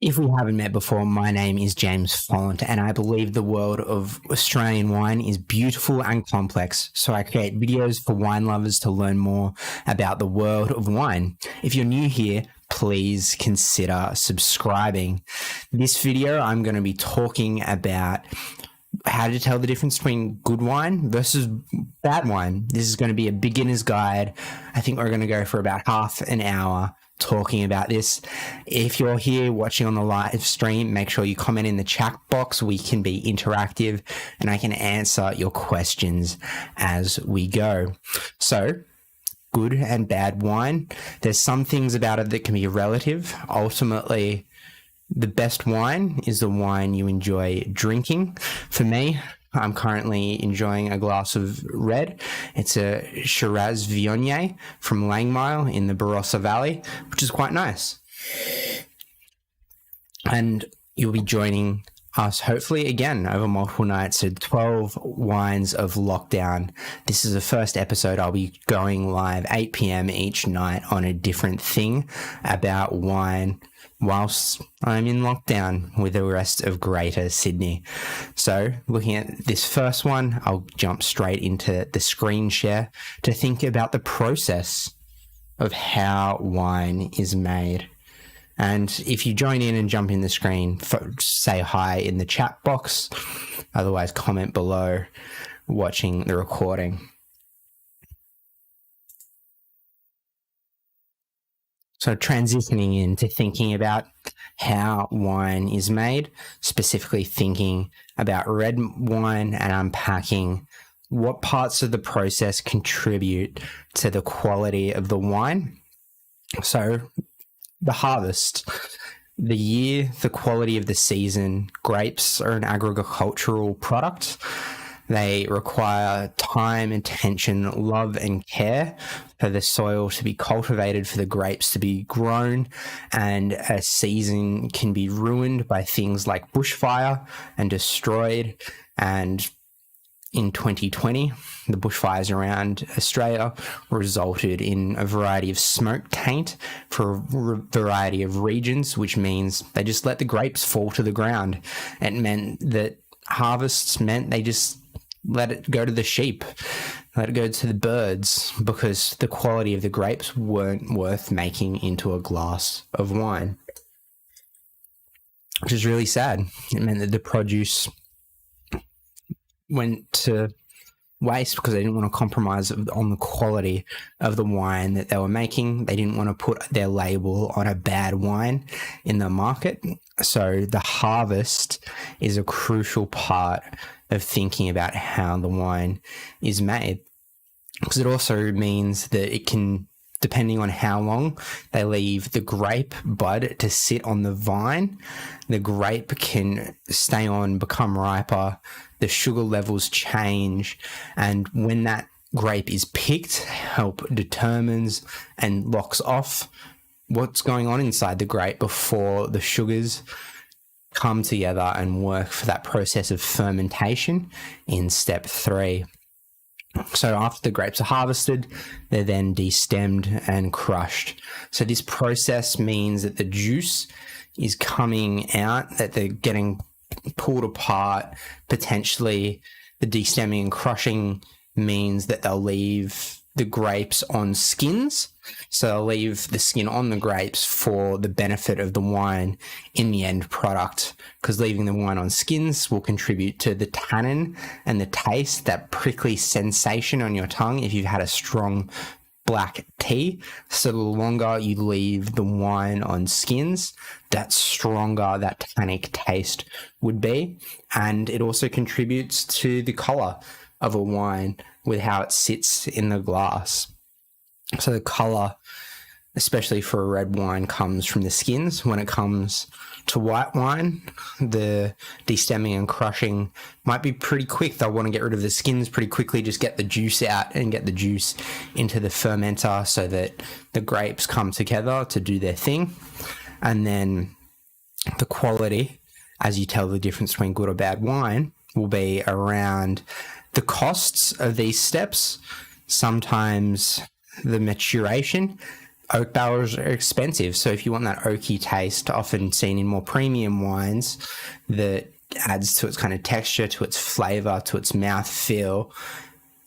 If we haven't met before, my name is James Folland, and I believe the world of Australian wine is beautiful and complex. So I create videos for wine lovers to learn more about the world of wine. If you're new here, please consider subscribing. This video, I'm going to be talking about how to tell the difference between good wine versus bad wine. This is going to be a beginner's guide. I think we're going to go for about half an hour talking about this. If you're here watching on the live stream, make sure you comment in the chat box. We can be interactive and I can answer your questions as we go. So, good and bad wine. There's some things about it that can be relative. Ultimately, the best wine is the wine you enjoy drinking. For me, I'm currently enjoying a glass of red. It's a Shiraz Viognier from Langmile in the Barossa Valley, which is quite nice. And you'll be joining us hopefully again over multiple nights. So 12 wines of lockdown. This is the first episode. I'll be going live 8 p.m. each night on a different thing about wine whilst I'm in lockdown with the rest of Greater Sydney. So looking at this first one, I'll jump straight into the screen share to think about the process of how wine is made. And if you join in and jump in the screen, say hi in the chat box. Otherwise, comment below watching the recording. So transitioning into thinking about how wine is made, specifically thinking about red wine and unpacking what parts of the process contribute to the quality of the wine. So the harvest, the year, the quality of the season. Grapes are an agricultural product. They require time, attention, love, and care for the soil to be cultivated, for the grapes to be grown, and a season can be ruined by things like bushfire and destroyed. And in 2020, the bushfires around Australia resulted in a variety of smoke taint for a variety of regions, which means they just let the grapes fall to the ground. It meant that harvests meant they just let it go to the sheep, let it go to the birds, because the quality of the grapes weren't worth making into a glass of wine, which is really sad. It meant that the produce went to waste because they didn't want to compromise on the quality of the wine that they were making. They didn't want to put their label on a bad wine in the market. So the harvest is a crucial part of thinking about how the wine is made, because it also means that it can, depending on how long they leave the grape bud to sit on the vine, the grape can stay on, become riper, the sugar levels change, and when that grape is picked, help determines and locks off what's going on inside the grape before the sugars come together and work for that process of fermentation in step 3. So after the grapes are harvested, they're then destemmed and crushed. So this process means that the juice is coming out, that they're getting pulled apart. Potentially the destemming and crushing means that they'll leave the grapes on skins. So they'll leave the skin on the grapes for the benefit of the wine in the end product, because leaving the wine on skins will contribute to the tannin and the taste, that prickly sensation on your tongue if you've had a strong black tea. So the longer you leave the wine on skins, that stronger that tannic taste would be. And it also contributes to the color of a wine with how it sits in the glass. So the color, especially for a red wine, comes from the skins. When it comes to white wine, the destemming and crushing might be pretty quick. They'll want to get rid of the skins pretty quickly, just get the juice out and get the juice into the fermenter so that the grapes come together to do their thing. And then the quality, as you tell the difference between good or bad wine, will be around the costs of these steps, sometimes the maturation, oak barrels are expensive. So if you want that oaky taste, often seen in more premium wines, that adds to its kind of texture, to its flavor, to its mouth feel,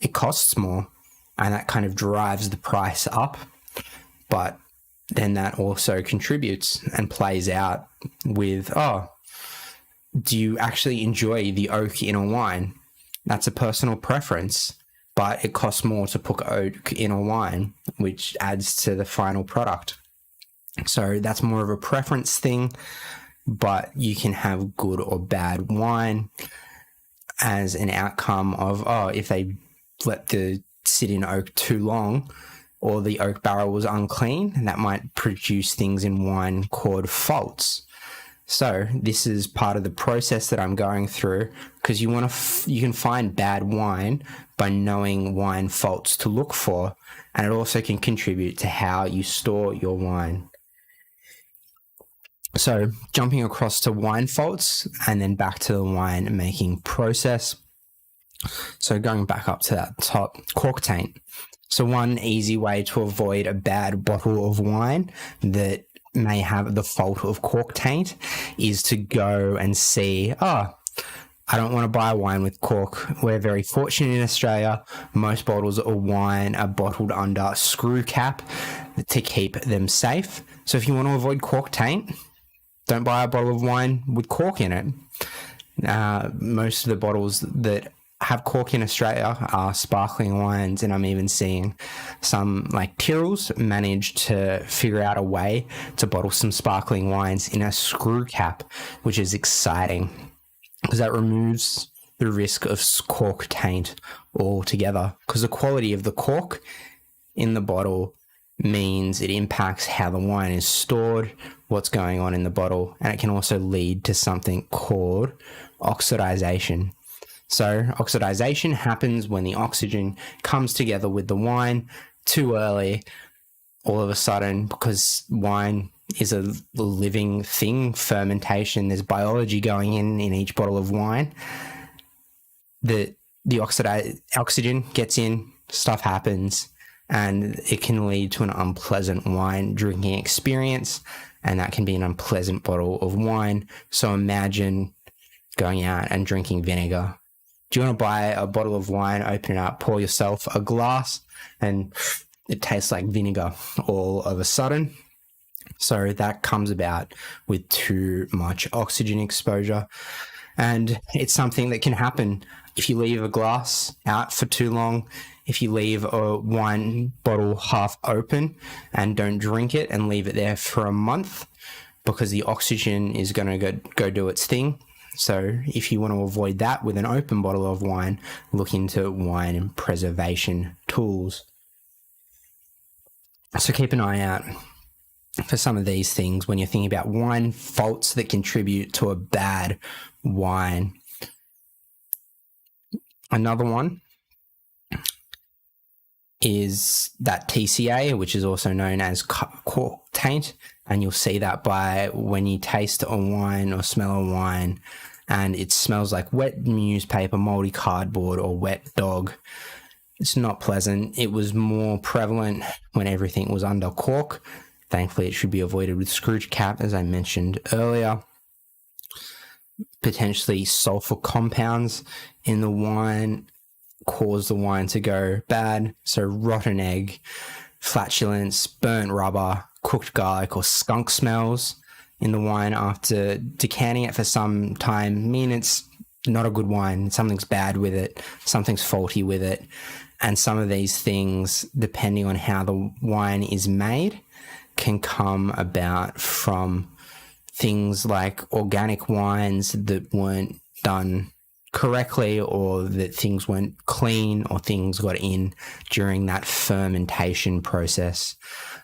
it costs more, and that kind of drives the price up. But then that also contributes and plays out with, do you actually enjoy the oak in a wine? That's a personal preference, but it costs more to put oak in a wine, which adds to the final product. So that's more of a preference thing, but you can have good or bad wine as an outcome of, if they let the sit in oak too long, or the oak barrel was unclean, that might produce things in wine called faults. So this is part of the process that I'm going through, because you can find bad wine by knowing wine faults to look for, and it also can contribute to how you store your wine. So jumping across to wine faults and then back to the wine making process. So going back up to that top, cork taint. So one easy way to avoid a bad bottle of wine that may have the fault of cork taint is to go and see, I don't want to buy wine with cork. We're very fortunate in Australia. Most bottles of wine are bottled under screw cap to keep them safe. So if you want to avoid cork taint, don't buy a bottle of wine with cork in it. Most of the bottles that have cork in Australia are sparkling wines, and I'm even seeing some, like Tyrrell's, manage to figure out a way to bottle some sparkling wines in a screw cap, which is exciting because that removes the risk of cork taint altogether, because the quality of the cork in the bottle means it impacts how the wine is stored, what's going on in the bottle, and it can also lead to something called oxidization. So oxidization happens when the oxygen comes together with the wine too early, all of a sudden, because wine is a living thing, fermentation, there's biology going in each bottle of wine. The oxygen gets in, stuff happens, and it can lead to an unpleasant wine drinking experience, and that can be an unpleasant bottle of wine. So imagine going out and drinking vinegar. Do you want to buy a bottle of wine, open it up, pour yourself a glass, and it tastes like vinegar all of a sudden? So that comes about with too much oxygen exposure. And it's something that can happen if you leave a glass out for too long, if you leave a wine bottle half open and don't drink it and leave it there for a month, because the oxygen is going to go do its thing. So if you want to avoid that with an open bottle of wine, look into wine and preservation tools. So keep an eye out for some of these things when you're thinking about wine faults that contribute to a bad wine. Another one is that TCA, which is also known as cork taint, and you'll see that by when you taste a wine or smell a wine and it smells like wet newspaper, moldy cardboard, or wet dog. It's not pleasant. It was more prevalent when everything was under cork. Thankfully, it should be avoided with screw cap, as I mentioned earlier. Potentially sulfur compounds in the wine cause the wine to go bad. So rotten egg, flatulence, burnt rubber, cooked garlic, or skunk smells in the wine after decanting it for some time mean it's not a good wine. Something's bad with it. Something's faulty with it. And some of these things, depending on how the wine is made, can come about from things like organic wines that weren't done correctly, or that things weren't clean, or things got in during that fermentation process.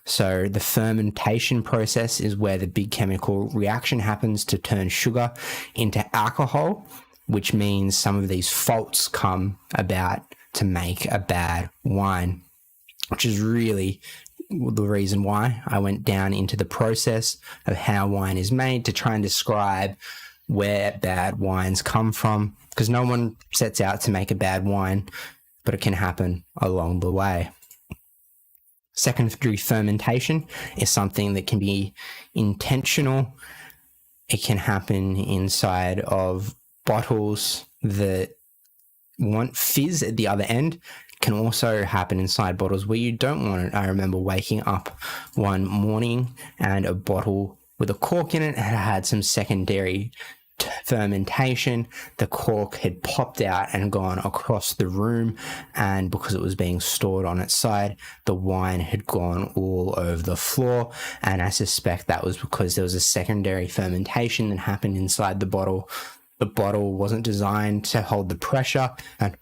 So the fermentation process is where the big chemical reaction happens to turn sugar into alcohol, which means some of these faults come about to make a bad wine, which is really the reason why I went down into the process of how wine is made, to try and describe where bad wines come from, because no one sets out to make a bad wine, but it can happen along the way. Secondary fermentation is something that can be intentional. It can happen inside of bottles that want fizz at the other end. It can also happen inside bottles where you don't want it. I remember waking up one morning and a bottle with a cork in it had some secondary fermentation. The cork had popped out and gone across the room, and because it was being stored on its side, the wine had gone all over the floor. And I suspect that was because there was a secondary fermentation that happened inside the bottle. The bottle wasn't designed to hold the pressure, and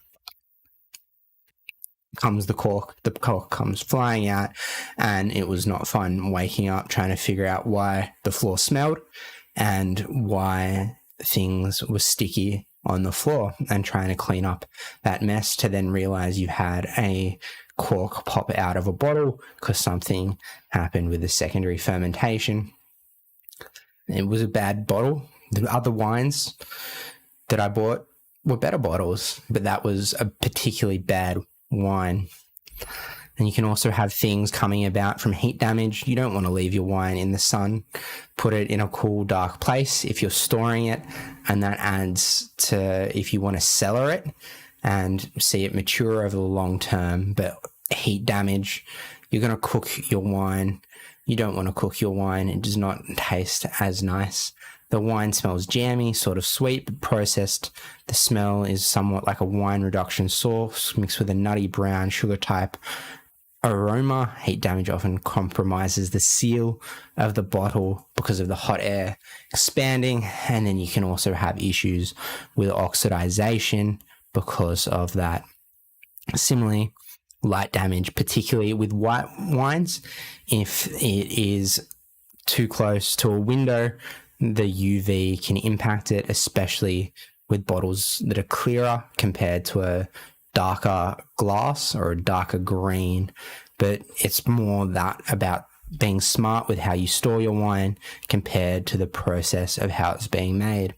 comes the cork comes flying out, and it was not fun waking up trying to figure out why the floor smelled and why things were sticky on the floor, and trying to clean up that mess to then realize you had a cork pop out of a bottle because something happened with the secondary fermentation. It was a bad bottle. The other wines that I bought were better bottles, but that was a particularly bad wine. And you can also have things coming about from heat damage. You don't want to leave your wine in the sun. Put it in a cool, dark place if you're storing it, and that adds to if you want to cellar it and see it mature over the long term. But heat damage, you're going to cook your wine. You don't want to cook your wine. It does not taste as nice. The wine smells jammy, sort of sweet, but processed. The smell is somewhat like a wine reduction sauce mixed with a nutty brown sugar type aroma. Heat damage often compromises the seal of the bottle because of the hot air expanding, and then you can also have issues with oxidization because of that. Similarly, light damage, particularly with white wines, if it is too close to a window, the UV can impact it, especially with bottles that are clearer compared to a darker glass or a darker green. But it's more that about being smart with how you store your wine compared to the process of how it's being made.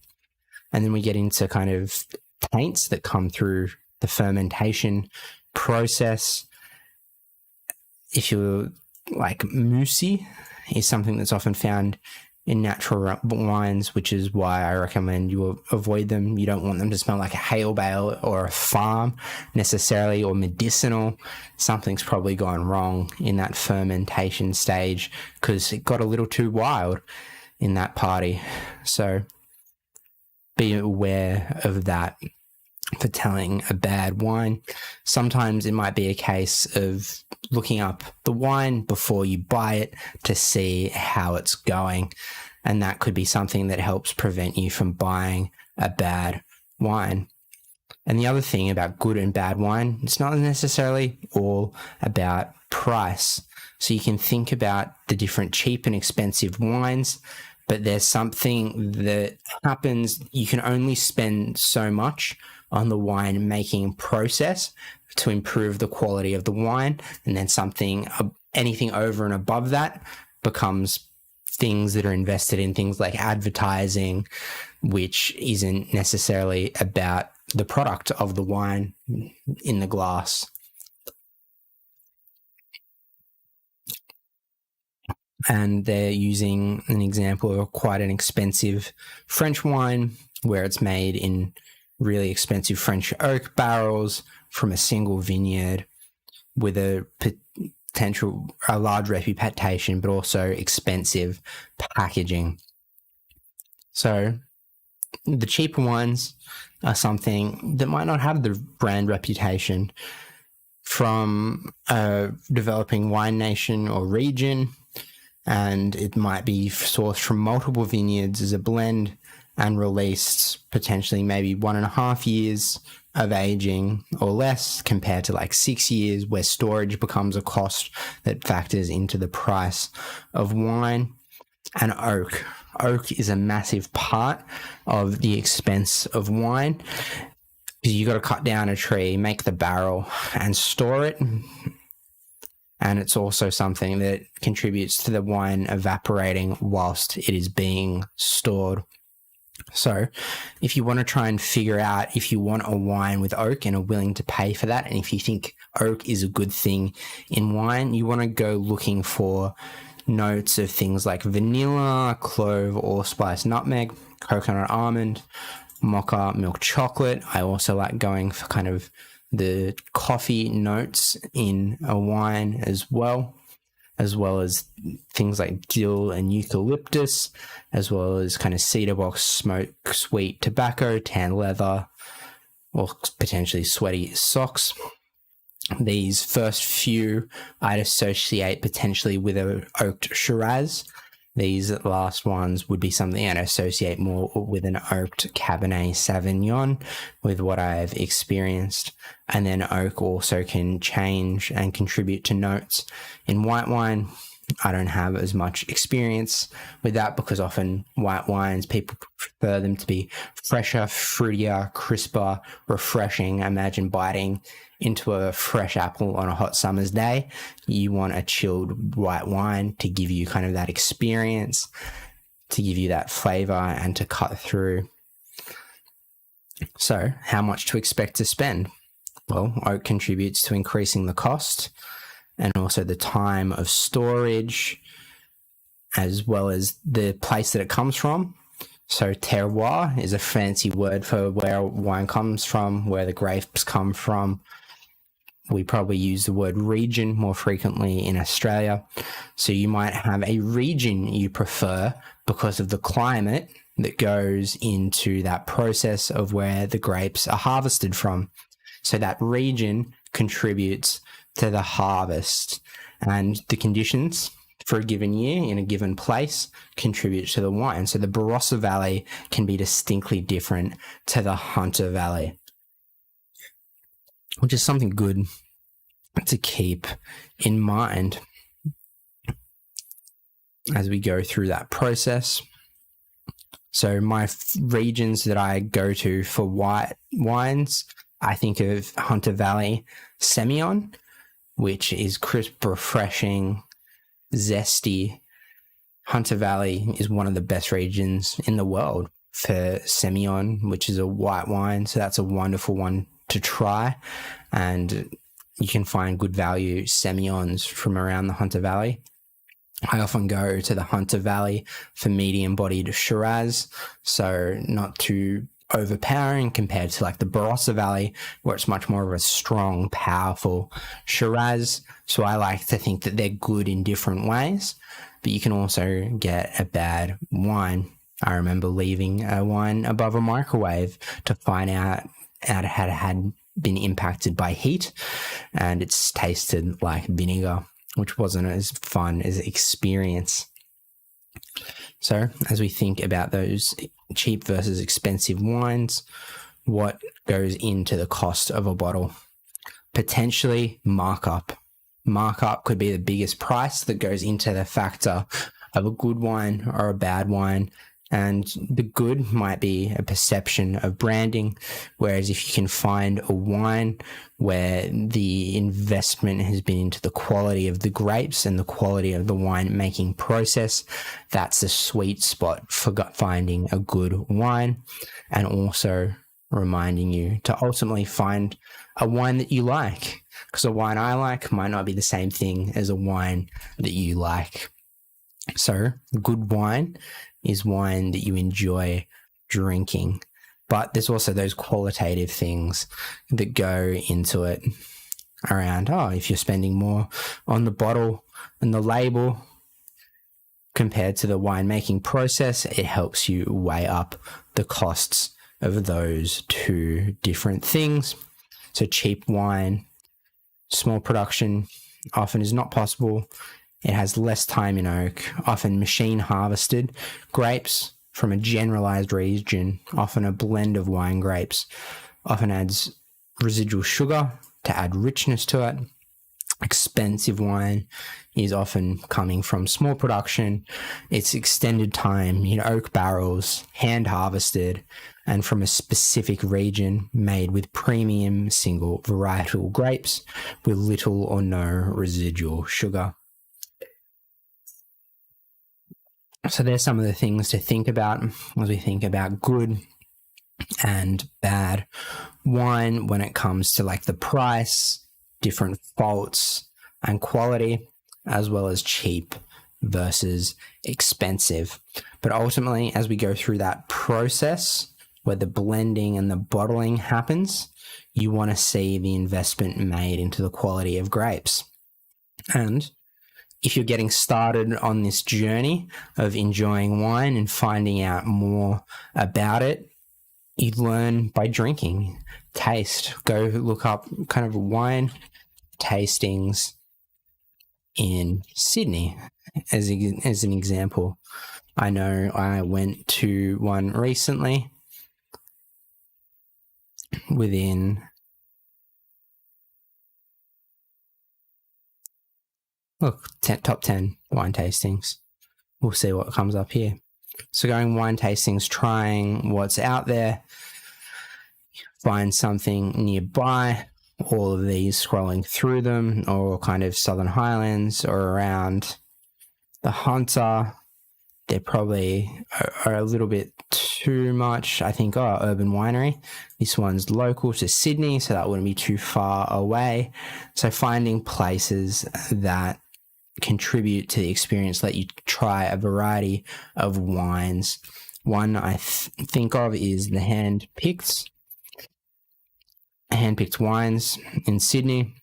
And then we get into kind of taints that come through the fermentation process. If you're like moussy is something that's often found in natural wines, which is why I recommend you avoid them. You don't want them to smell like a hail bale or a farm necessarily, or medicinal. Something's probably gone wrong in that fermentation stage because it got a little too wild in that party. So be aware of that for telling a bad wine. Sometimes it might be a case of looking up the wine before you buy it to see how it's going, and that could be something that helps prevent you from buying a bad wine. And the other thing about good and bad wine, it's not necessarily all about price. So you can think about the different cheap and expensive wines, but there's something that happens. You can only spend so much on the wine making process to improve the quality of the wine, and then anything over and above that becomes things that are invested in things like advertising, which isn't necessarily about the product of the wine in the glass. And they're using an example of quite an expensive French wine where it's made in really expensive French oak barrels from a single vineyard with a large reputation, but also expensive packaging. So the cheaper wines are something that might not have the brand reputation from a developing wine nation or region, and it might be sourced from multiple vineyards as a blend and released potentially maybe 1.5 years of aging or less, compared to like 6 years, where storage becomes a cost that factors into the price of wine. And oak is a massive part of the expense of wine, because you got to cut down a tree, make the barrel and store it. And it's also something that contributes to the wine evaporating whilst it is being stored. So if you want to try and figure out if you want a wine with oak and are willing to pay for that, and if you think oak is a good thing in wine, you want to go looking for notes of things like vanilla, clove, allspice, nutmeg, coconut almond, mocha, milk chocolate. I also like going for kind of the coffee notes in a wine as well as things like dill and eucalyptus, as well as kind of cedar box, smoke, sweet tobacco, tan leather, or potentially sweaty socks. These first few I'd associate potentially with a oaked Shiraz. These last ones would be something I'd associate more with an oaked Cabernet Sauvignon, with what I've experienced. And then oak also can change and contribute to notes in white wine. I don't have as much experience with that because often white wines, people prefer them to be fresher, fruitier, crisper, refreshing. Imagine biting into a fresh apple on a hot summer's day. You want a chilled white wine to give you kind of that experience, to give you that flavor and to cut through. So how much to expect to spend? Well, oak contributes to increasing the cost and also the time of storage, as well as the place that it comes from. So terroir is a fancy word for where wine comes from, where the grapes come from. We probably use the word region more frequently in Australia. So you might have a region you prefer because of the climate that goes into that process of where the grapes are harvested from. So that region contributes to the harvest, and the conditions for a given year in a given place contribute to the wine. So the Barossa Valley can be distinctly different to the Hunter Valley, which is something good to keep in mind as we go through that process. So my regions that I go to for white wines, I think of Hunter Valley Semillon, which is crisp, refreshing, zesty. Hunter Valley is one of the best regions in the world for Semillon, which is a white wine. So that's a wonderful one to try. And you can find good value Semillons from around the Hunter Valley. I often go to the Hunter Valley for medium-bodied Shiraz, so not too overpowering compared to like the Barossa Valley, where it's much more of a strong, powerful Shiraz. So I like to think that they're good in different ways, but you can also get a bad wine. I remember leaving a wine above a microwave to find out it had been impacted by heat, and it's tasted like vinegar, which wasn't as fun as experience. So as we think about those cheap versus expensive wines, what goes into the cost of a bottle? Potentially markup. Markup could be the biggest price that goes into the factor of a good wine or a bad wine. And the good might be a perception of branding, whereas if you can find a wine where the investment has been into the quality of the grapes and the quality of the wine making process, that's the sweet spot for finding a good wine, and also reminding you to ultimately find a wine that you like, because a wine I like might not be the same thing as a wine that you like. So good wine is wine that you enjoy drinking, but there's also those qualitative things that go into it around, if you're spending more on the bottle and the label compared to the winemaking process, it helps you weigh up the costs of those two different things. So cheap wine, small production often is not possible. It has less time in oak, often machine harvested. Grapes from a generalized region, often a blend of wine grapes, often adds residual sugar to add richness to it. Expensive wine is often coming from small production. It's extended time in oak barrels, hand harvested, and from a specific region, made with premium single varietal grapes with little or no residual sugar. So there's some of the things to think about as we think about good and bad wine when it comes to like the price, different faults and quality, as well as cheap versus expensive. But ultimately, as we go through that process where the blending and the bottling happens, you want to see the investment made into the quality of grapes. And if you're getting started on this journey of enjoying wine and finding out more about it, you learn by drinking, taste, go look up kind of wine tastings in Sydney as an example. I know I went to one recently within top 10 wine tastings. We'll see what comes up here. So going wine tastings, trying what's out there, find something nearby, all of these scrolling through them, or kind of Southern Highlands or around the Hunter. They probably are a little bit too much. I think, Urban Winery. This one's local to Sydney, so that wouldn't be too far away. So finding places that contribute to the experience, let you try a variety of wines. One I think of is the Handpicked Wines in Sydney.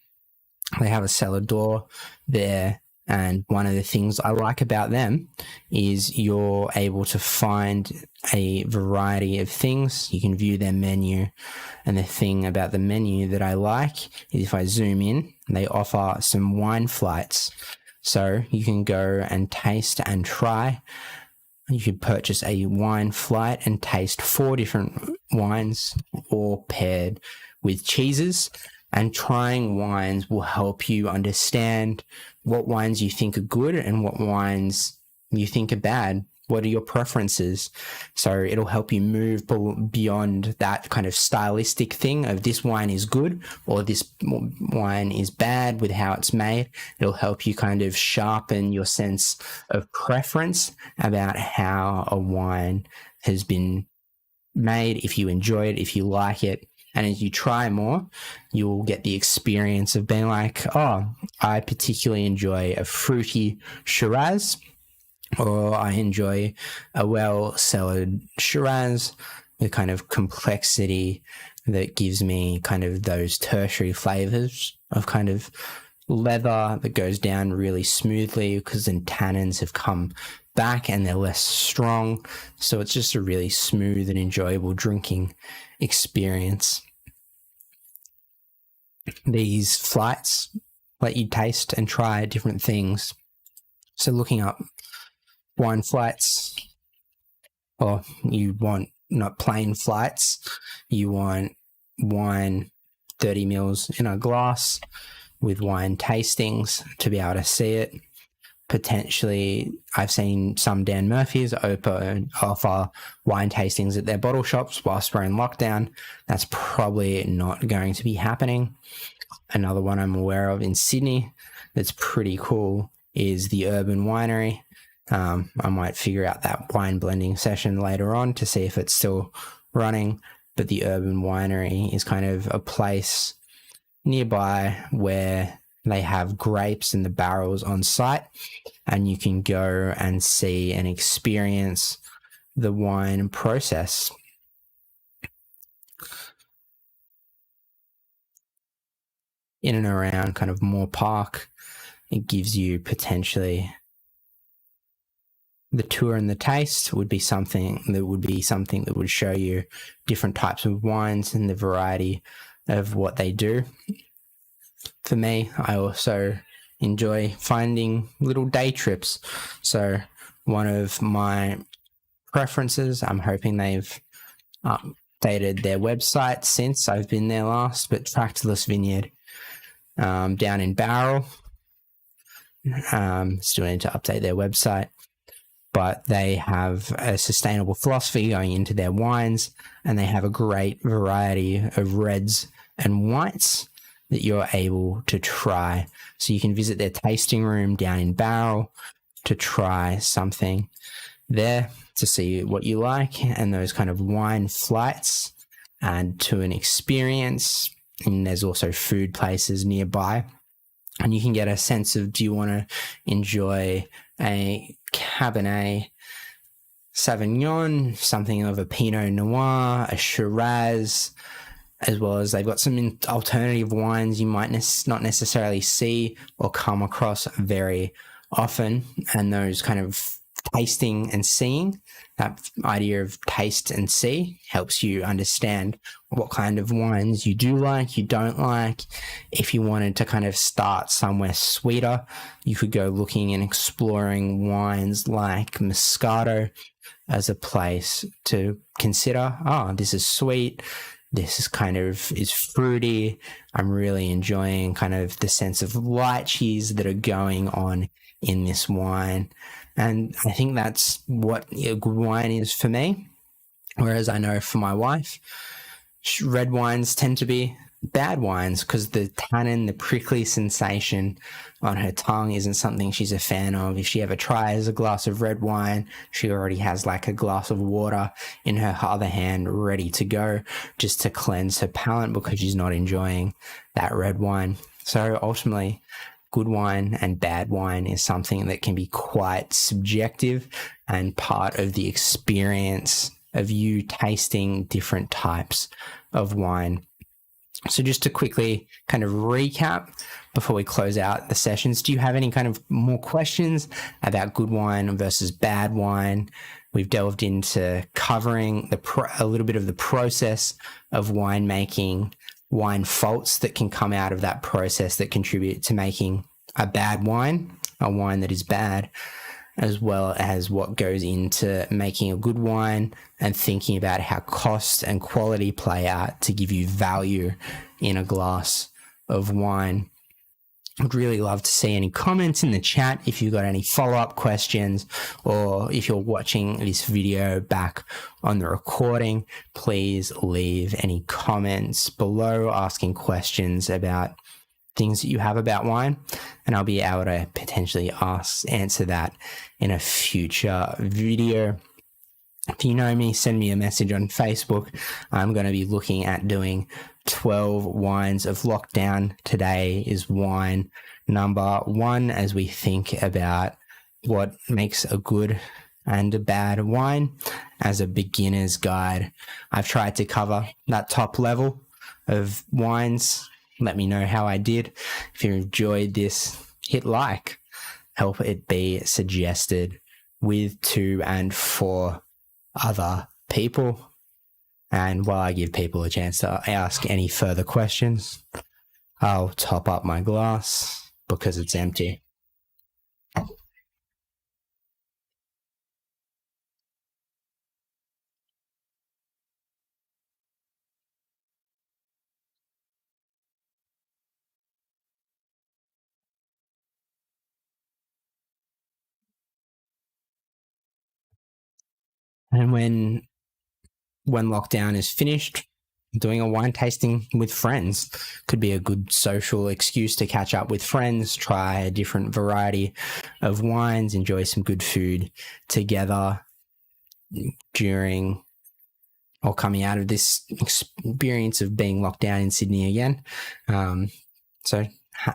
They have a cellar door there, and one of the things I like about them is you're able to find a variety of things. You can view their menu, and the thing about the menu that I like is if I zoom in, they offer some wine flights. So you can go and taste and try. You could purchase a wine flight and taste 4 different wines, all paired with cheeses. And trying wines will help you understand what wines you think are good and what wines you think are bad. What are your preferences? So it'll help you move beyond that kind of stylistic thing of this wine is good or this wine is bad with how it's made. It'll help you kind of sharpen your sense of preference about how a wine has been made, if you enjoy it, if you like it. And as you try more, you'll get the experience of being like, I particularly enjoy a fruity Shiraz, or I enjoy a well-cellared Shiraz with kind of complexity that gives me kind of those tertiary flavors of kind of leather that goes down really smoothly because the tannins have come back and they're less strong. So it's just a really smooth and enjoyable drinking experience. These flights let you taste and try different things. So looking up wine flights, or you want not plain flights, you want wine 30 mils in a glass with wine tastings to be able to see it. Potentially, I've seen some Dan Murphy's offer wine tastings at their bottle shops whilst we're in lockdown. That's probably not going to be happening. Another one I'm aware of in Sydney that's pretty cool is the Urban Winery. I might figure out that wine blending session later on to see if it's still running. But the Urban Winery is kind of a place nearby where they have grapes in the barrels on site, and you can go and see and experience the wine process. In and around kind of Moore Park, it gives you potentially the tour and the taste would be something that would show you different types of wines and the variety of what they do. For me, I also enjoy finding little day trips. So one of my preferences, I'm hoping they've updated their website since I've been there last, but Tractorless Vineyard down in Bowral. Still need to update their website, but they have a sustainable philosophy going into their wines, and they have a great variety of reds and whites that you're able to try. So you can visit their tasting room down in Bowral to try something. there to see what you like, and those kind of wine flights add to an experience. And there's also food places nearby, and you can get a sense of, do you want to enjoy a Cabernet Sauvignon, something of a Pinot Noir, a Shiraz, as well as they've got some alternative wines you might not necessarily see or come across very often. And those kind of tasting and seeing, that idea of taste and see, helps you understand what kind of wines you do like, you don't like. If you wanted to kind of start somewhere sweeter, you could go looking and exploring wines like Moscato as a place to consider. Oh, this is sweet. This is is fruity. I'm really enjoying kind of the sense of lychees that are going on in this wine. And I think that's what a good wine is for me. Whereas I know for my wife, red wines tend to be bad wines because the tannin, the prickly sensation on her tongue isn't something she's a fan of. If she ever tries a glass of red wine, she already has like a glass of water in her other hand ready to go just to cleanse her palate because she's not enjoying that red wine. So ultimately, good wine and bad wine is something that can be quite subjective and part of the experience of you tasting different types of wine. So just to quickly kind of recap before we close out the sessions, do you have any kind of more questions about good wine versus bad wine? We've delved into covering a little bit of the process of winemaking, wine faults that can come out of that process that contribute to making a bad wine, a wine that is bad, as well as what goes into making a good wine and thinking about how cost and quality play out to give you value in a glass of wine. I'd really love to see any comments in the chat if you've got any follow-up questions, or if you're watching this video back on the recording, please leave any comments below asking questions about things that you have about wine, and I'll be able to potentially answer that in a future video. If you know me, send me a message on Facebook. I'm going to be looking at doing 12 wines of lockdown. Today is wine number 1 as we think about what makes a good and a bad wine as a beginner's guide. I've tried to cover that top level of wines. Let me know how I did. If you enjoyed this, hit like. Help it be suggested with, to, and for other people. And while I give people a chance to ask any further questions, I'll top up my glass because it's empty. And when lockdown is finished, doing a wine tasting with friends could be a good social excuse to catch up with friends, try a different variety of wines, enjoy some good food together during or coming out of this experience of being locked down in Sydney again. So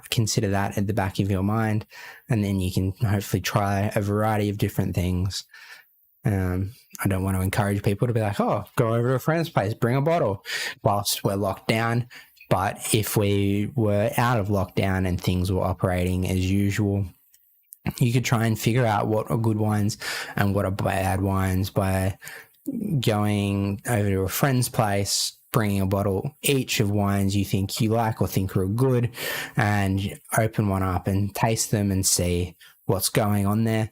consider that at the back of your mind, and then you can hopefully try a variety of different things. I don't want to encourage people to be like, oh, go over to a friend's place, bring a bottle whilst we're locked down. But if we were out of lockdown and things were operating as usual, you could try and figure out what are good wines and what are bad wines by going over to a friend's place, bringing a bottle each of wines you think you like or think are good, and open one up and taste them and see what's going on there.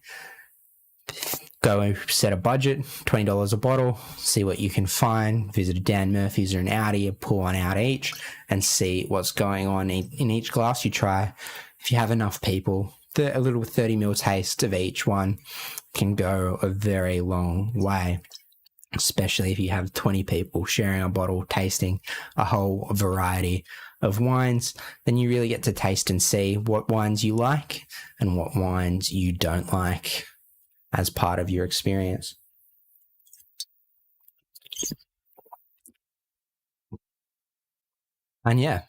Go set a budget, $20 a bottle, see what you can find, visit a Dan Murphy's or an Audi, pull one out each and see what's going on in each glass you try. If you have enough people, a little 30ml taste of each one can go a very long way, especially if you have 20 people sharing a bottle, tasting a whole variety of wines. Then you really get to taste and see what wines you like and what wines you don't like. as part of your experience. And yeah,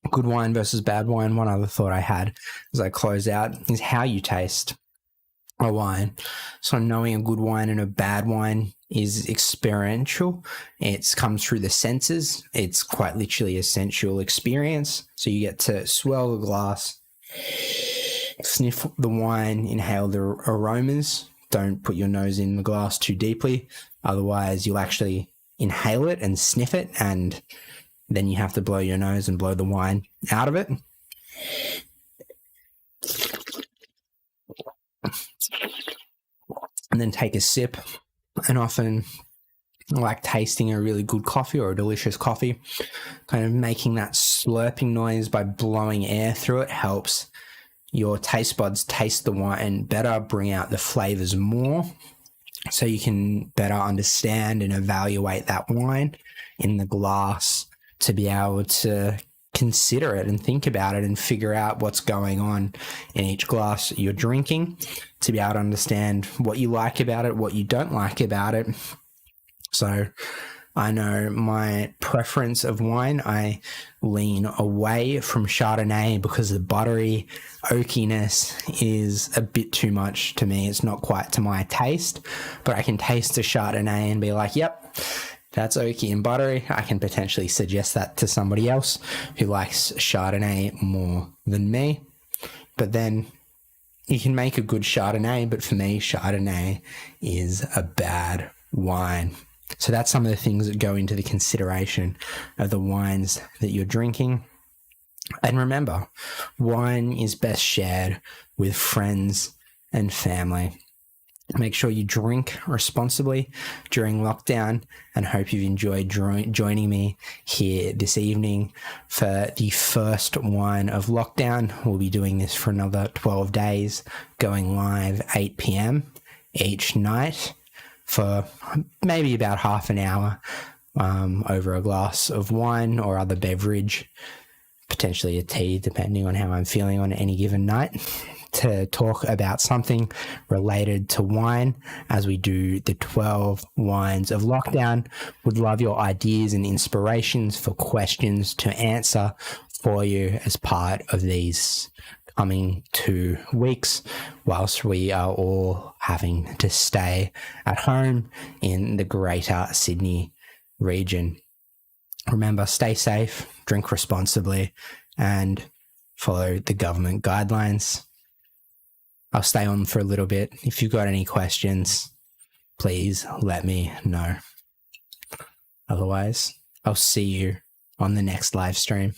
good wine versus bad wine. One other thought I had as I close out is how you taste a wine. So knowing a good wine and a bad wine is experiential. It comes through the senses. It's quite literally a sensual experience. So you get to swirl the glass, sniff the wine, inhale the aromas. Don't put your nose in the glass too deeply. Otherwise, you'll actually inhale it and sniff it, and then you have to blow your nose and blow the wine out of it. And then take a sip. And often, like tasting a really good coffee or a delicious coffee, kind of making that slurping noise by blowing air through it helps your taste buds taste the wine better, bring out the flavors more, so you can better understand and evaluate that wine in the glass, to be able to consider it and think about it and figure out what's going on in each glass you're drinking, to be able to understand what you like about it, what you don't like about it. So I know my preference of wine, I lean away from Chardonnay because the buttery oakiness is a bit too much to me. It's not quite to my taste, but I can taste a Chardonnay and be like, yep, that's oaky and buttery. I can potentially suggest that to somebody else who likes Chardonnay more than me. But then you can make a good Chardonnay, but for me, Chardonnay is a bad wine. So that's some of the things that go into the consideration of the wines that you're drinking. And remember, wine is best shared with friends and family. Make sure you drink responsibly during lockdown, and hope you've enjoyed joining me here this evening for the first wine of lockdown. We'll be doing this for another 12 days, going live 8 p.m. each night for maybe about half an hour over a glass of wine or other beverage, potentially a tea, depending on how I'm feeling on any given night, to talk about something related to wine as we do the 12 wines of lockdown. Would love your ideas and inspirations for questions to answer for you as part of these coming 2 weeks, whilst we are all having to stay at home in the greater Sydney region. Remember, stay safe, drink responsibly, and follow the government guidelines. I'll stay on for a little bit. If you've got any questions, please let me know. Otherwise, I'll see you on the next live stream.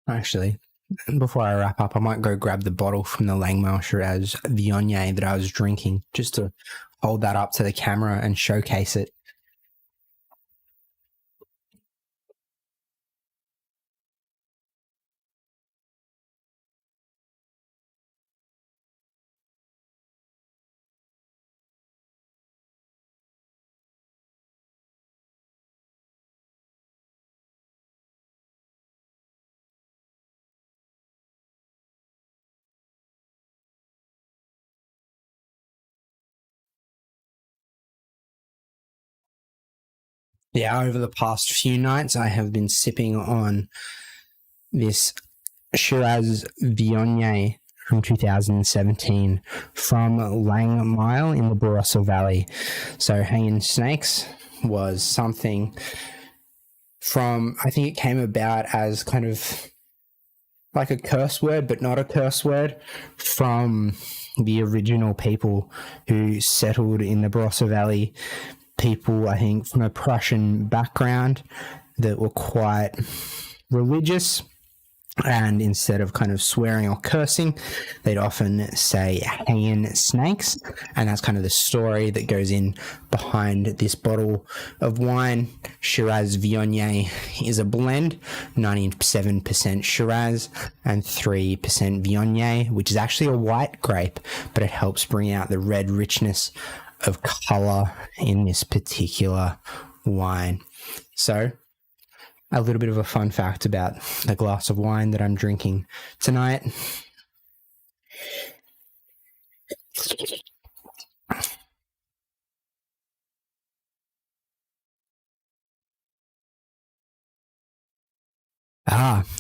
Actually, before I wrap up, I might go grab the bottle from the Langmuir Shiraz Viognier that I was drinking, just to hold that up to the camera and showcase it. Yeah, over the past few nights, I have been sipping on this Shiraz Viognier from 2017 from Langmuir in the Barossa Valley. So Hanging Snakes was something from, I think it came about as kind of like a curse word, but not a curse word, from the original people who settled in the Barossa Valley. People, I think, from a Prussian background that were quite religious And instead of kind of swearing or cursing, they'd often say "Hayan snakes," and that's kind of the story that goes in behind this bottle of wine. Shiraz Viognier is a blend, 97% Shiraz and 3% Viognier, which is actually a white grape, but it helps bring out the red richness of color in this particular wine. So, a little bit of a fun fact about the glass of wine that I'm drinking tonight.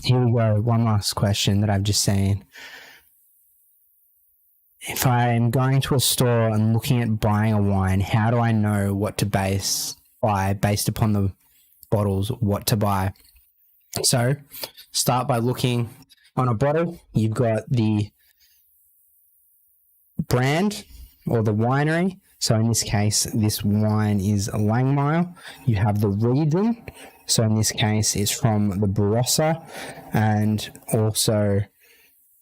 Here we go. One last question that I've just seen. If I'm going to a store and looking at buying a wine, how do I know what to buy based upon the bottles, what to buy? So start by looking on a bottle. You've got the brand or the winery. So in this case, this wine is Langmeier. You have the region. So in this case, it's from the Barossa, and also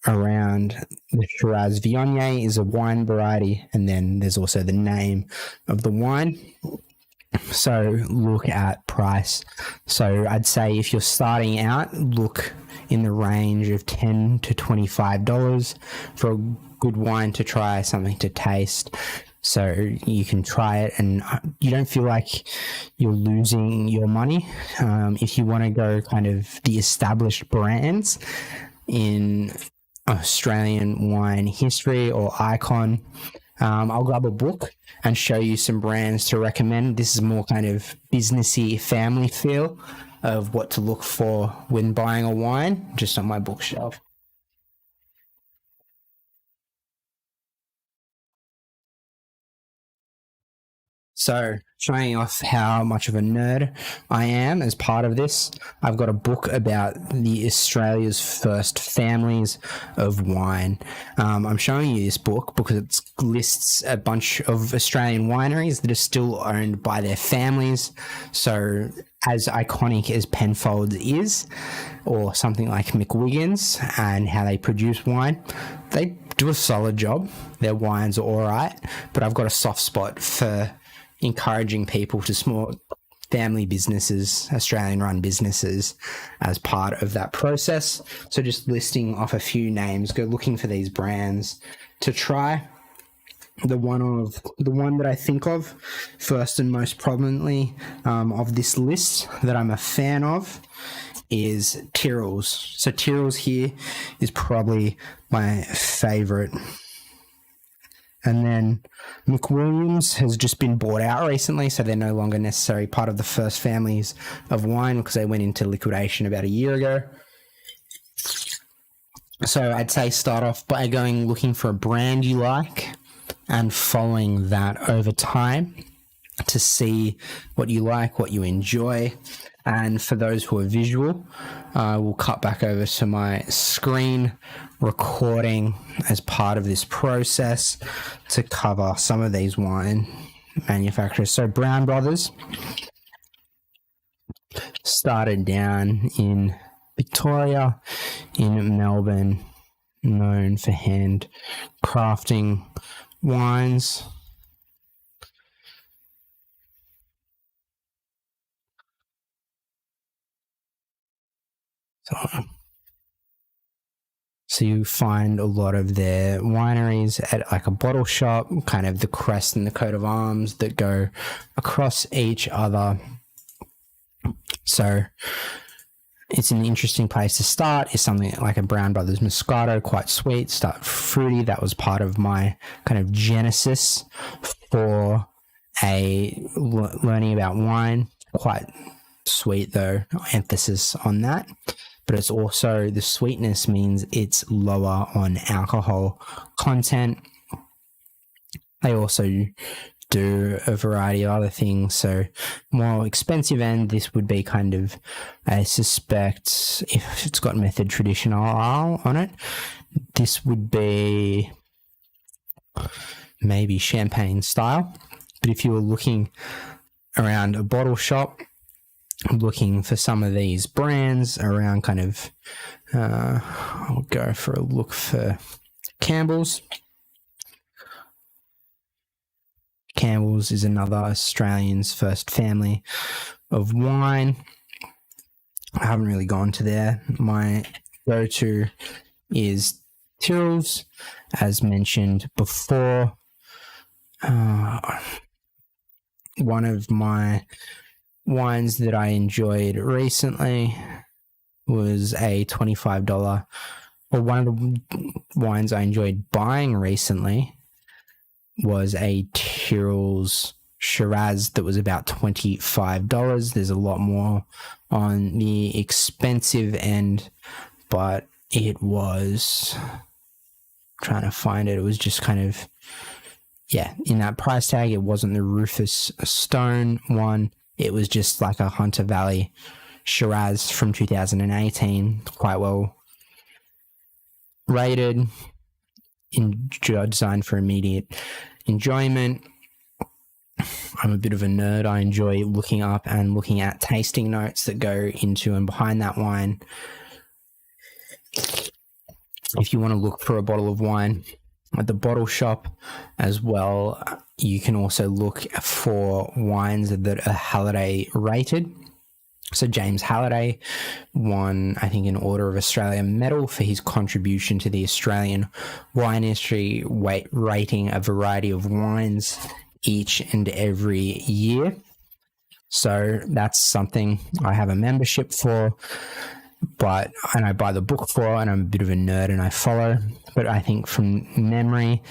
around the Shiraz Viognier is a wine variety. And then there's also the name of the wine. So look at price. So I'd say if you're starting out, look in the range of $10 to $25 for a good wine to try, something to taste. So you can try it and you don't feel like you're losing your money. If you want to go kind of the established brands in Australian wine history or icon, I'll grab a book and show you some brands to recommend. This is more kind of businessy family feel of what to look for when buying a wine, just on my bookshelf. So, showing off how much of a nerd I am as part of this, I've got a book about the Australia's first families of wine. I'm showing you this book because it lists a bunch of Australian wineries that are still owned by their families. So, as iconic as Penfolds is, or something like McWiggins and how they produce wine, they do a solid job. Their wines are all right, but I've got a soft spot for encouraging people to small family businesses, Australian run businesses, as part of that process. So just listing off a few names, go looking for these brands to try. The one that I think of first and most prominently of this list that I'm a fan of is Tyrrell's. So Tyrrell's here is probably my favorite. And then McWilliams has just been bought out recently, so they're no longer necessarily part of the first families of wine because they went into liquidation about a year ago. So I'd say start off by looking for a brand you like and following that over time to see what you like, what you enjoy. And for those who are visual, we'll cut back over to my screen recording as part of this process to cover some of these wine manufacturers. So Brown Brothers started down in Victoria, in Melbourne, known for hand crafting wines. So you find a lot of their wineries at like a bottle shop, kind of the crest and the coat of arms that go across each other. So it's an interesting place to start. Is something like a Brown Brothers Moscato, quite sweet, start fruity. That was part of my kind of genesis for learning about wine. Quite sweet though, emphasis on that. But it's also, the sweetness means it's lower on alcohol content. They also do a variety of other things. So more expensive end, this would be kind of, I suspect, if it's got method traditional on it, this would be maybe champagne style. But if you were looking around a bottle shop looking for some of these brands around kind of, I'll go for a look for Campbell's. Campbell's is another Australian's first family of wine. I haven't really gone to there. My go-to is Tyrrell's, as mentioned before. One of my wines that I enjoyed recently was a $25, or one of the wines I enjoyed buying recently was a Tyrrell's Shiraz that was about $25. There's a lot more on the expensive end, but it was, trying to find it, it was just kind of, yeah, in that price tag. It wasn't the Rufus Stone one. It was just like a Hunter Valley Shiraz from 2018, quite well rated, designed for immediate enjoyment. I'm a bit of a nerd. I enjoy looking up and looking at tasting notes that go into and behind that wine. If you want to look for a bottle of wine at the bottle shop as well, you can also look for wines that are Halliday rated. So James Halliday won, I think, an Order of Australia medal for his contribution to the Australian wine industry, rating a variety of wines each and every year. So that's something I have a membership for, and I buy the book for, and I'm a bit of a nerd and I follow. But I think from memory,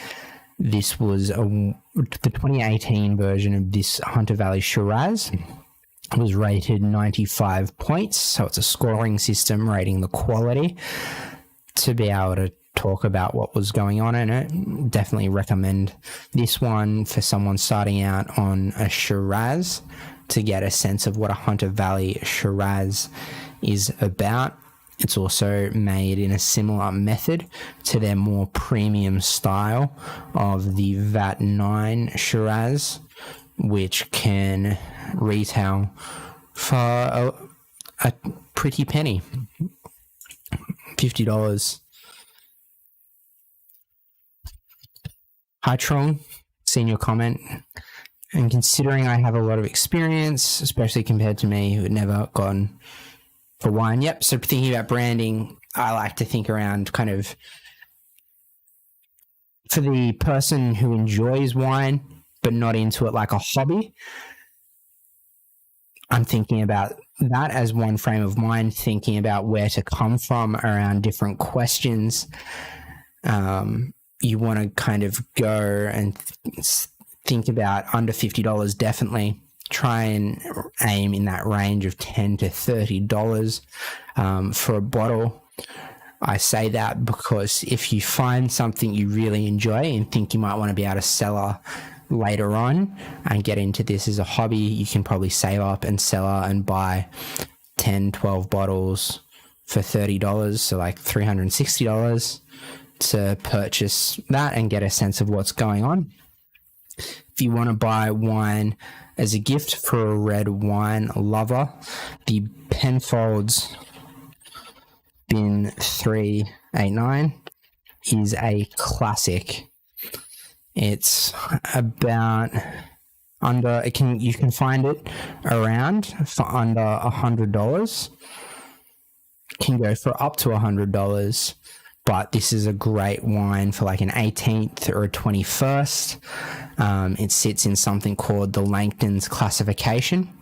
this was the 2018 version of this Hunter Valley Shiraz. Was rated 95 points, so it's a scoring system rating the quality. To be able to talk about what was going on in it, definitely recommend this one for someone starting out on a Shiraz to get a sense of what a Hunter Valley Shiraz is about. It's also made in a similar method to their more premium style of the VAT 9 Shiraz, which can retail for a pretty penny, $50. Hi Trong, seen your comment, and considering I have a lot of experience, especially compared to me who had never gone for wine. Yep, so thinking about branding, I like to think around kind of, for the person who enjoys wine but not into it like a hobby, I'm thinking about that as one frame of mind, thinking about where to come from around different questions. You want to kind of go and think about under $50, definitely. Try and aim in that range of $10 to $30 for a bottle. I say that because if you find something you really enjoy and think you might want to be able to sell later on and get into this as a hobby, you can probably save up and sell and buy 10, 12 bottles for $30, so like $360 to purchase that and get a sense of what's going on. If you want to buy wine as a gift for a red wine lover, the Penfolds Bin 389 is a classic. It's about you can find it around for under $100. Can go for up to $100, but this is a great wine for like an 18th or a 21st. It sits in something called the Langton's classification.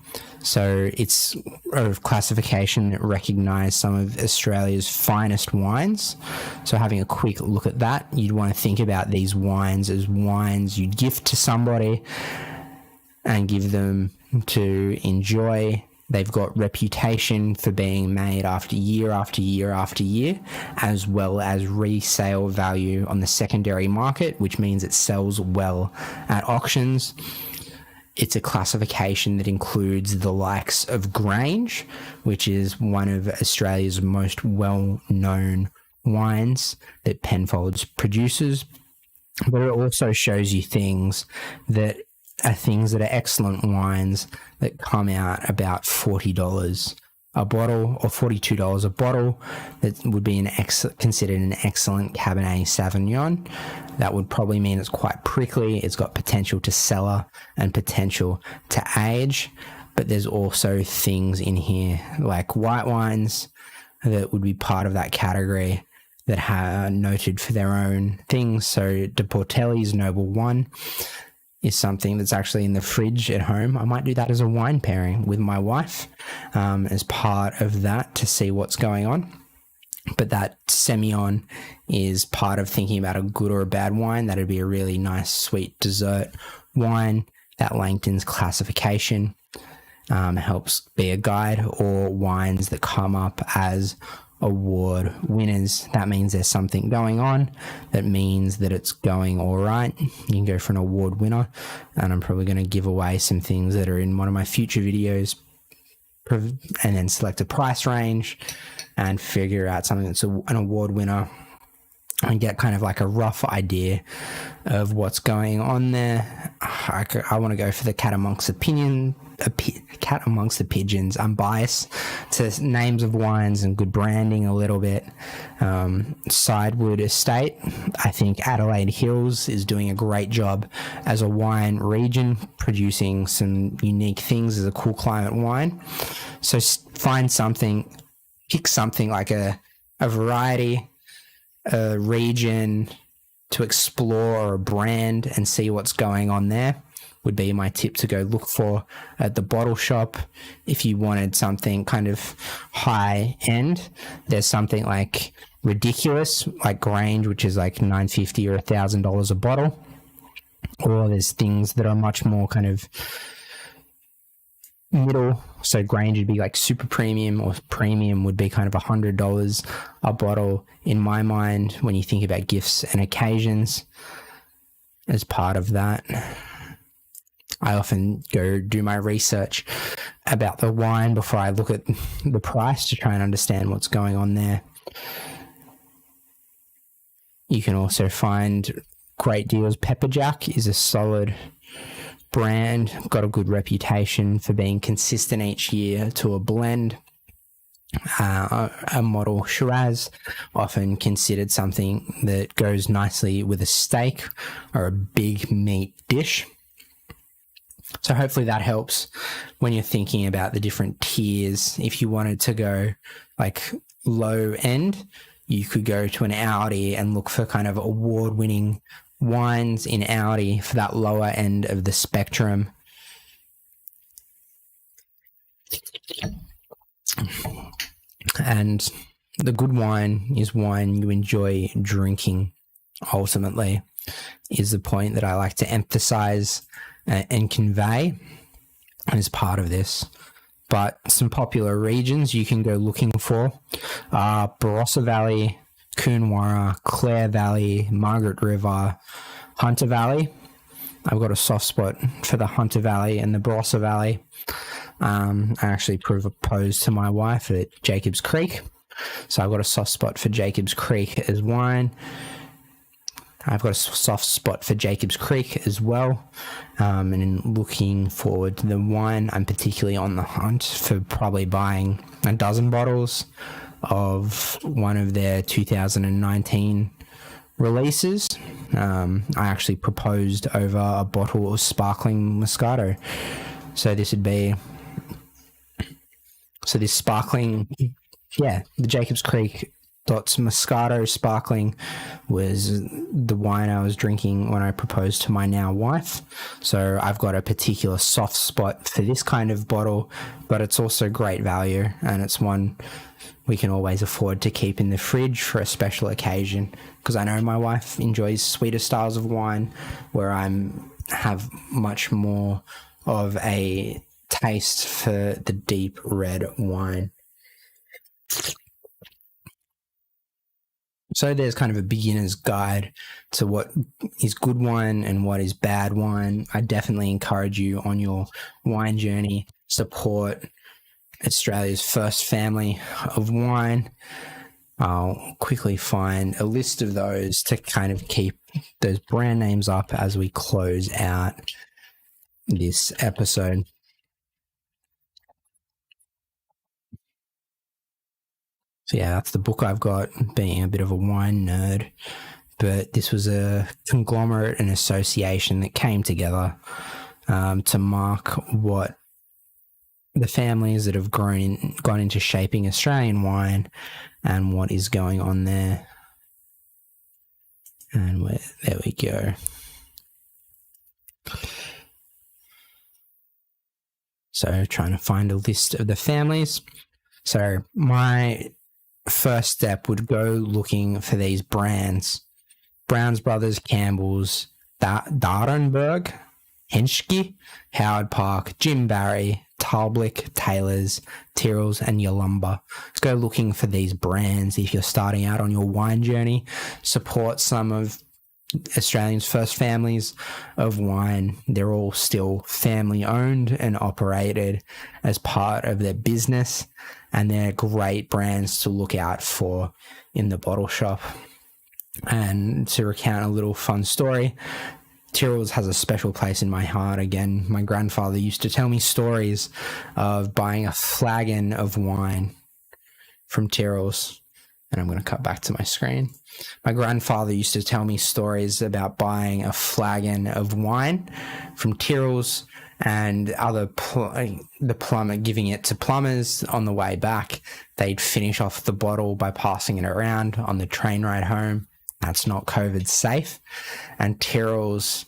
So it's a classification that recognises some of Australia's finest wines. So having a quick look at that, you'd want to think about these wines as wines you'd gift to somebody and give them to enjoy. They've got reputation for being made after year after year after year, as well as resale value on the secondary market, which means it sells well at auctions. It's a classification that includes the likes of Grange, which is one of Australia's most well-known wines that Penfolds produces. But it also shows you things that are things that are excellent wines that come out about $40 a bottle or $42 a bottle. That would be considered an excellent Cabernet Sauvignon. That would probably mean it's quite prickly. It's got potential to cellar and potential to age. But there's also things in here like white wines that would be part of that category that are noted for their own things. So De Portelli's Noble One is something that's actually in the fridge at home. I might do that as a wine pairing with my wife as part of that to see what's going on. But that Semillon is part of thinking about a good or a bad wine. That'd be a really nice sweet dessert wine. That Langton's classification helps be a guide, or wines that come up as award winners. That means there's something going on. That means that it's going all right. You can go for an award winner, and I'm probably going to give away some things that are in one of my future videos, and then select a price range and figure out something that's an award winner and get kind of like a rough idea of what's going on there. I want to go for the cat amongst the pigeons. I'm biased to names of wines and good branding a little bit. Sidewood Estate, I think Adelaide Hills is doing a great job as a wine region, producing some unique things as a cool climate wine. So find something, pick something like a variety, a region to explore, or a brand, and see what's going on there would be my tip to go look for at the bottle shop. If you wanted something kind of high end, there's something like ridiculous, like Grange, which is like $950 or $1,000 a bottle. Or there's things that are much more kind of middle. So Grange would be like super premium, or premium would be kind of $100 a bottle in my mind when you think about gifts and occasions as part of that. I often go do my research about the wine before I look at the price to try and understand what's going on there. You can also find great deals. Pepperjack is a solid brand, got a good reputation for being consistent each year to a blend. A model Shiraz, often considered something that goes nicely with a steak or a big meat dish. So hopefully that helps when you're thinking about the different tiers. If you wanted to go like low end, you could go to an Audi and look for kind of award-winning wines in Audi for that lower end of the spectrum. And the good wine is wine you enjoy drinking, ultimately, is the point that I like to emphasize and convey as part of this. But some popular regions you can go looking for are Barossa Valley, Coonawarra, Clare Valley, Margaret River, Hunter Valley. I've got a soft spot for the Hunter Valley and the Barossa Valley. I actually proposed to my wife at Jacobs Creek, so I've got a soft spot for Jacobs Creek as wine. I've got a soft spot for Jacobs Creek as well, and in looking forward to the wine, I'm particularly on the hunt for probably buying a dozen bottles of one of their 2019 releases. I actually proposed over a bottle of sparkling Moscato. So this would be, so this sparkling, the Jacobs Creek Dots Moscato Sparkling was the wine I was drinking when I proposed to my now wife. So I've got a particular soft spot for this kind of bottle, but it's also great value, and it's one we can always afford to keep in the fridge for a special occasion, because I know my wife enjoys sweeter styles of wine where have much more of a taste for the deep red wine. So there's kind of a beginner's guide to what is good wine and what is bad wine. I definitely encourage you on your wine journey, support Australia's first family of wine. I'll quickly find a list of those to kind of keep those brand names up as we close out this episode. So yeah, that's the book I've got, being a bit of a wine nerd. But this was a conglomerate and association that came together to mark what the families that have gone into shaping Australian wine and what is going on there. And there we go. So trying to find a list of the families. So my first step would go looking for these brands: Browns Brothers, Campbell's, Darenberg, Henschke, Howard Park, Jim Barry, Talblick, Taylor's, Tyrrell's, and Yalumba. Let's go looking for these brands if you're starting out on your wine journey. Support some of Australians' first families of wine. They're all still family owned and operated as part of their business, and they're great brands to look out for in the bottle shop. And to recount a little fun story, Tyrrell's has a special place in my heart. Again, my grandfather used to tell me stories of buying a flagon of wine from Tyrrell's. And I'm going to cut back to my screen. My grandfather used to tell me stories about buying a flagon of wine from Tyrrell's and the plumber giving it to plumbers on the way back. They'd finish off the bottle by passing it around on the train ride home. That's not COVID safe. And Tyrrell's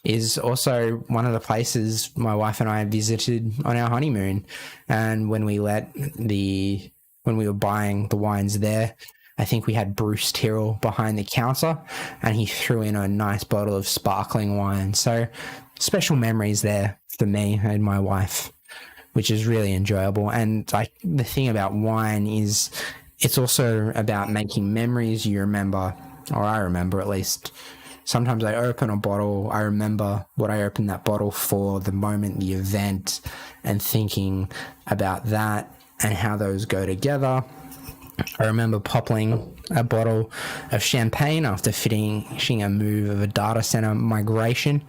is also one of the places my wife and I visited on our honeymoon. And when we were buying the wines there, I think we had Bruce Tyrrell behind the counter, and he threw in a nice bottle of sparkling wine. So special memories there for me and my wife, which is really enjoyable. And the thing about wine is it's also about making memories you remember, or I remember at least. Sometimes I open a bottle, I remember what I opened that bottle for, the moment, the event, and thinking about that and how those go together. I remember popping a bottle of champagne after finishing a move of a data center migration,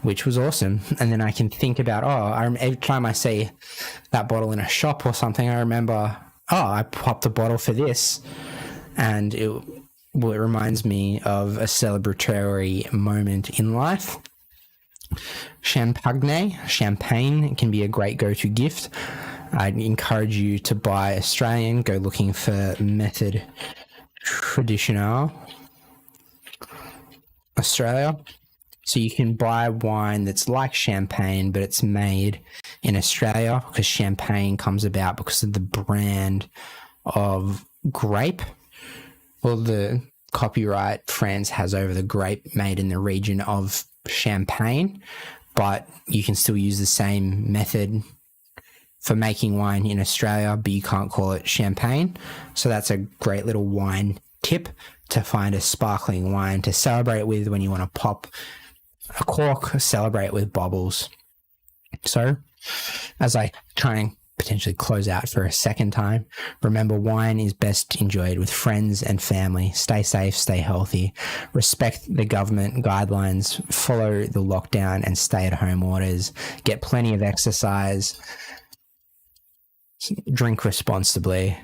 which was awesome. And then I can think about, every time I see that bottle in a shop or something, I remember, I popped a bottle for this. And it reminds me of a celebratory moment in life. Champagne can be a great go-to gift. I'd encourage you to buy Australian. Go looking for Method Traditional Australia. So you can buy wine that's like champagne, but it's made in Australia, because champagne comes about because of the brand of grape. Well, the copyright France has over the grape made in the region of Champagne, but you can still use the same method for making wine in Australia, but you can't call it champagne. So that's a great little wine tip, to find a sparkling wine to celebrate with when you want to pop a cork, celebrate with bubbles. So as I try and potentially close out for a second time, remember, wine is best enjoyed with friends and family. Stay safe, stay healthy, respect the government guidelines, follow the lockdown and stay at home orders, get plenty of exercise, drink responsibly,